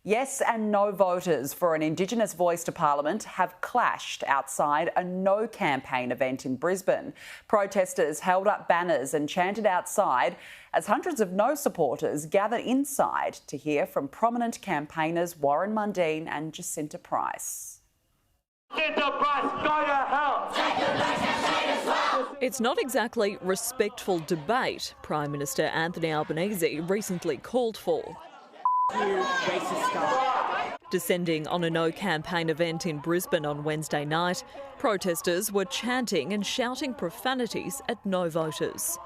Yes and no voters for an Indigenous Voice to Parliament have clashed outside a No campaign event in Brisbane. Protesters held up banners and chanted outside as hundreds of No supporters gathered inside to hear from prominent campaigners Warren Mundine and Jacinta Price. Jacinta Price, go to hell! It's not exactly respectful debate Prime Minister Anthony Albanese recently called for. Descending on a No campaign event in Brisbane on Wednesday night, protesters were chanting and shouting profanities at No voters.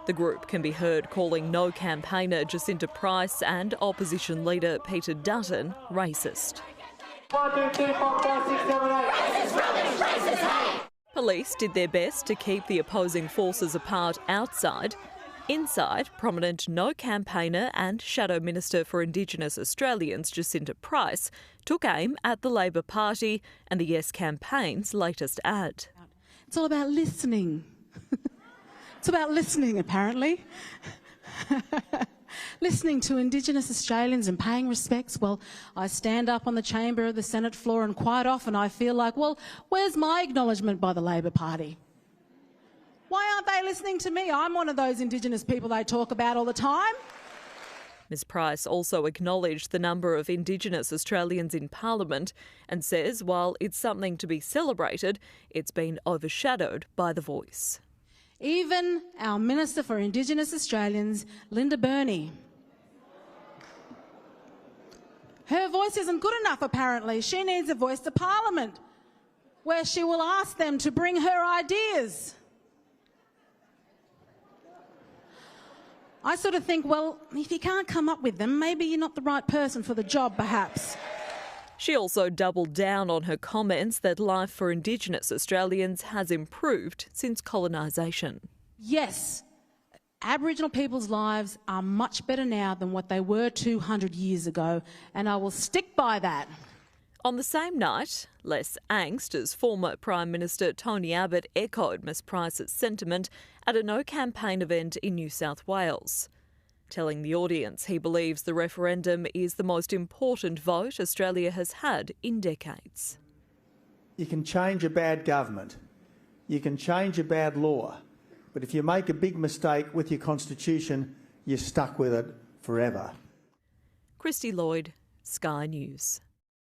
The group can be heard calling No campaigner Jacinta Price and opposition leader Peter Dutton racist. 1, 2, 3, 4, 5, 6, 7, 8. Racist, hate! Police did their best to keep the opposing forces apart outside. Inside, prominent No campaigner and Shadow Minister for Indigenous Australians Jacinta Price took aim at the Labor Party and the Yes campaign's latest ad. It's all about listening. It's about listening, apparently. Listening to Indigenous Australians and paying respects. Well, I stand up on the chamber of the Senate floor and quite often I feel like, well, where's my acknowledgement by the Labor Party? Why aren't they listening to me? I'm one of those Indigenous people they talk about all the time. Ms Price also acknowledged the number of Indigenous Australians in Parliament and says while it's something to be celebrated, it's been overshadowed by The Voice. Even our Minister for Indigenous Australians, Linda Burney. Her voice isn't good enough, apparently. She needs a voice to Parliament where she will ask them to bring her ideas. I sort of think, well, if you can't come up with them, maybe you're not the right person for the job, perhaps. She also doubled down on her comments that life for Indigenous Australians has improved since colonisation. Yes, Aboriginal people's lives are much better now than what they were 200 years ago, and I will stick by that. On the same night, less angst as former Prime Minister Tony Abbott echoed Ms Price's sentiment at a No campaign event in New South Wales, telling the audience he believes the referendum is the most important vote Australia has had in decades. You can change a bad government, you can change a bad law, but if you make a big mistake with your constitution, you're stuck with it forever. Christy Lloyd, Sky News.